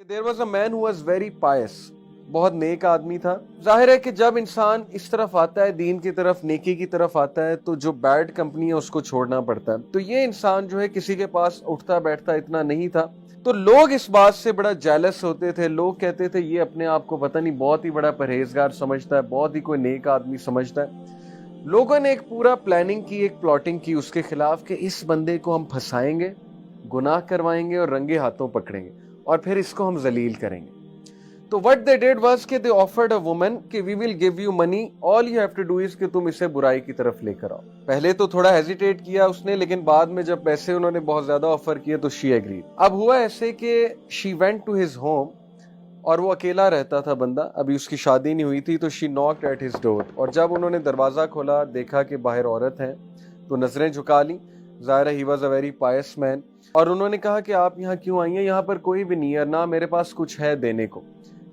There was a man who was very pious. बहुत नेक आदमी था। जाहिर है कि जब इंसान इस तरफ आता है, दीन की तरफ, नेकी की तरफ आता है, तो जो बैड कंपनी है उसको छोड़ना पड़ता है। तो ये इंसान जो है किसी के पास उठता बैठता इतना नहीं था, तो लोग इस बात से बड़ा जेलस होते थे। लोग कहते थे ये अपने आप को पता नहीं बहुत ही बड़ा परहेजगार समझता है, बहुत ही कोई नेक आदमी समझता है। लोगों ने एक पूरा प्लानिंग की, एक प्लॉटिंग की उसके खिलाफ कि इस बंदे को हम फंसाएंगे, गुनाह करवाएंगे और रंगे हाथों पकड़ेंगे और फिर इसको हम जलील करेंगे। तो व्हाट दे डिड वाज कि दे ऑफर्ड अ वुमन कि we will give you money, all you have to do is कि तुम इसे बुराई की तरफ लेकर आओ। पहले तो थोड़ा हेजिटेट किया उसने, लेकिन बाद में जब पैसे उन्होंने बहुत ज्यादा ऑफर किए तो शी एग्रीड। अब हुआ ऐसे कि she went to his home और वो अकेला रहता था बंदा, अभी उसकी शादी नहीं हुई थी। तो she knocked at his door, और जब उन्होंने दरवाजा खोला देखा कि बाहर औरत है तो नजरें झुका ली। ज़ाहिर है he was a very Payas man. और उन्होंने कहा कि आप यहाँ क्यों आई हैं, यहाँ पर कोई भी नहीं है, ना मेरे पास कुछ है देने को।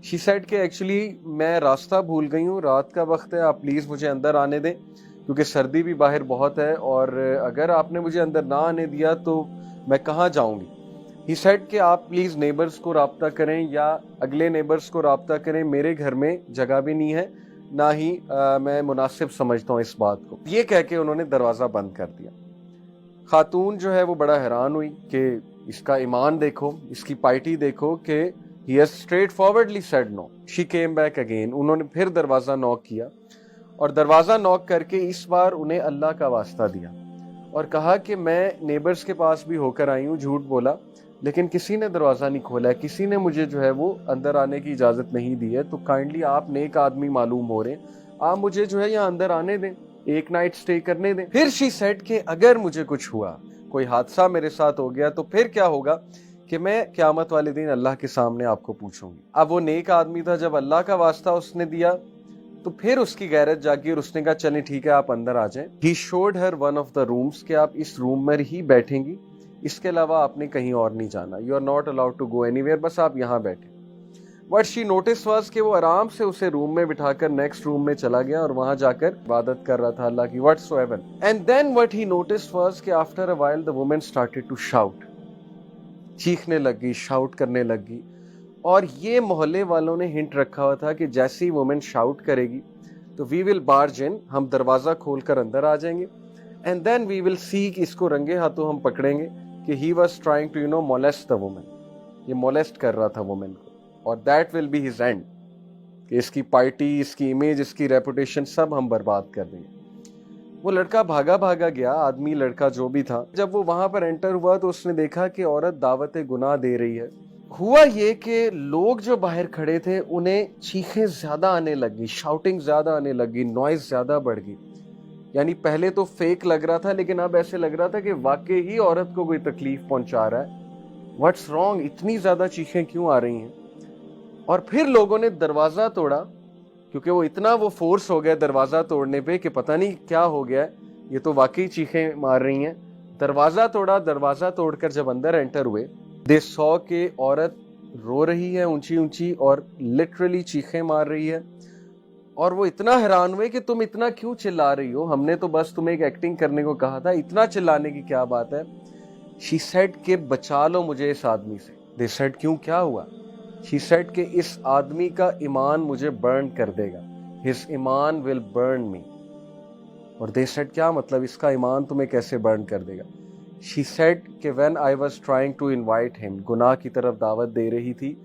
शी सेड कि एक्चुअली मैं रास्ता भूल गई हूँ, रात का वक्त है, आप प्लीज़ मुझे अंदर आने दें क्योंकि सर्दी भी बाहर बहुत है, और अगर आपने मुझे अंदर ना आने दिया तो मैं कहाँ जाऊँगी। ही सेड कि आप प्लीज़ नेबर्स को राब्ता करें या अगले नेबर्स को राब्ता करें, मेरे घर में जगह भी नहीं है, ना ही मैं मुनासिब समझता हूँ इस बात को। ये कह के उन्होंने दरवाज़ा बंद कर दिया। खातून जो है वो बड़ा हैरान हुई कि इसका ईमान देखो, इसकी पाइटी देखो कि he has straightforwardly said no. She came back again. उन्होंने फिर दरवाज़ा नॉक किया और दरवाज़ा नॉक करके इस बार उन्हें अल्लाह का वास्ता दिया और कहा कि मैं नेबर्स के पास भी होकर आई हूँ, झूठ बोला, लेकिन किसी ने दरवाज़ा नहीं खोला है, किसी ने मुझे जो है वो अंदर आने की इजाज़त नहीं दी है, तो काइंडली आप नेक आदमी मालूम हो रहे हैं, आप मुझे जो है यहाँ अंदर आने दें, एक नाइट स्टे करने दें। फिर शी सेड कि अगर मुझे कुछ हुआ, कोई हादसा मेरे साथ हो गया, तो फिर क्या होगा कि मैं क़यामत वाले दिन अल्लाह के सामने आपको पूछूंगी। अब वो नेक आदमी था, जब अल्लाह का वास्ता उसने दिया तो फिर उसकी गैरत जागी और उसने कहा चलें ठीक है आप अंदर आ जाएं। He showed her one of the rooms कि आप इस रूम में ही बैठेंगी, इसके अलावा आपने कहीं और नहीं जाना, you are not allowed to go anywhere, बस आप यहाँ बैठे। व्हाट शी नोटिस वाज कि वो आराम से उसे रूम में बिठाकर नेक्स्ट रूम में चला गया और वहां जाकर इबादत कर रहा था अल्लाह की, whatsoever. And then what he noticed was कि after a while the woman started to shout, चीखने लगी, शाउट करने लगी, और ये मोहल्ले वालों ने हिंट रखा हुआ था कि जैसी वुमेन शाउट करेगी तो वी विल बार्ज इन, हम दरवाज़ा खोलकर अंदर आ जाएंगे, and then we will see कि इसको रंगे हाथों हम पकड़ेंगे कि he was trying to molest the women, ये मोलेस्ट कर रहा था वुमेन को, और that will be his end, कि इसकी पार्टी, इसकी इमेज, इसकी रेपुटेशन सब हम बर्बाद कर देंगे। वो लड़का भागा भागा गया, आदमी लड़का जो भी था। जब वो वहां पर एंटर हुआ तो उसने देखा कि औरत दावत गुनाह दे रही है। हुआ ये कि लोग जो बाहर खड़े थे उन्हें चीखें ज्यादा आने लगी, शाउटिंग ज्यादा आने लगी, नॉइज ज्यादा बढ़ गई। यानी पहले तो फेक लग रहा था, लेकिन अब ऐसे लग रहा था कि वाकई ही औरत को कोई तकलीफ पहुंचा रहा है। व्हाट्स रॉन्ग, इतनी ज्यादा चीखें क्यों आ रही हैं। और फिर लोगों ने दरवाजा तोड़ा, क्योंकि वो इतना फोर्स हो गया दरवाजा तोड़ने पे कि पता नहीं क्या हो गया, ये तो वाकई चीखें मार रही हैं। दरवाजा तोड़ा, दरवाजा तोड़कर जब अंदर एंटर हुए, दे सॉ के औरत रो रही है ऊंची ऊंची और लिटरली चीखें मार रही है। और वो इतना हैरान हुए कि तुम इतना क्यों चिल्ला रही हो, हमने तो बस तुम्हें एक एक्टिंग करने को कहा था, इतना चिल्लाने की क्या बात है। शी सेड के बचा लो मुझे इस आदमी से। दे सेड क्यों, क्या हुआ। शी सेड कि इस आदमी का ईमान मुझे बर्न कर देगा, हिज ईमान विल बर्न मी। और दे सेड क्या मतलब, इसका ईमान तुम्हें कैसे बर्न कर देगा। शी सेड कि when I was trying to invite him, गुनाह की तरफ दावत दे रही थी,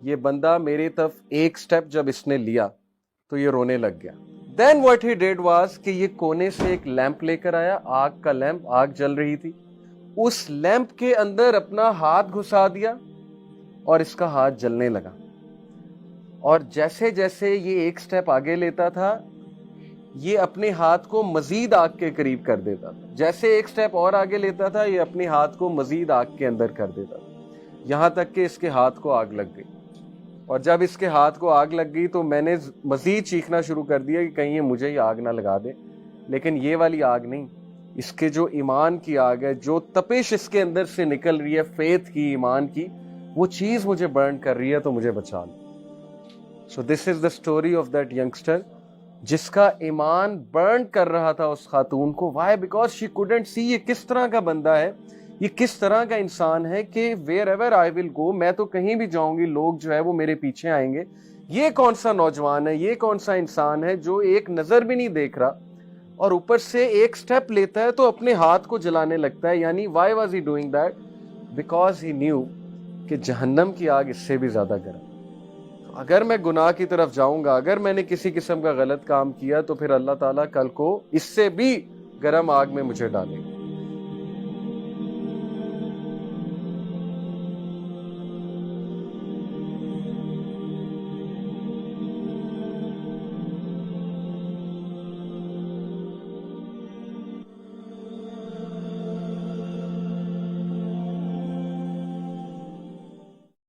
ये बंदा मेरी तरफ एक स्टेप जब इसने लिया तो ये रोने लग गया। Then what he did was कि ये कोने से एक लैंप लेकर आया, आग का लैंप, आग जल रही थी, उस लैंप के अंदर अपना हाथ घुसा दिया और इसका हाथ जलने लगा। और जैसे जैसे ये एक स्टेप आगे लेता था, ये अपने हाथ को मजीद आग के करीब कर देता था। जैसे एक स्टेप और आगे लेता था, ये अपने हाथ को मजीद आग के अंदर कर देता था, यहां तक कि इसके हाथ को आग लग गई। और जब इसके हाथ को आग लग गई तो मैंने मजीद चीखना शुरू कर दिया कि कहीं ये मुझे ही आग ना लगा दे। लेकिन ये वाली आग नहीं, इसके जो ईमान की आग है, जो तपिश इसके अंदर से निकल रही है, फेथ की, ईमान की, वो चीज मुझे बर्न कर रही है, तो मुझे बचा लो। So this is the story of that youngster जिसका ईमान बर्न कर रहा था उस खातून को। Why? Because she couldn't see ये किस तरह का बंदा है یہ کس طرح کا انسان ہے کہ ویئر ایور آئی ول گو، میں تو کہیں بھی جاؤں گی لوگ جو ہے وہ میرے پیچھے آئیں گے. یہ کون سا نوجوان ہے، یہ کون سا انسان ہے جو ایک نظر بھی نہیں دیکھ رہا اور اوپر سے ایک سٹیپ لیتا ہے تو اپنے ہاتھ کو جلانے لگتا ہے. یعنی Y was he doing that? Because he new کہ جہنم کی آگ اس سے بھی زیادہ گرم. اگر میں گناہ کی طرف جاؤں گا، اگر میں نے کسی قسم کا غلط کام کیا، تو پھر اللہ تعالیٰ کل کو اس سے بھی گرم آگ میں مجھے ڈالے گا.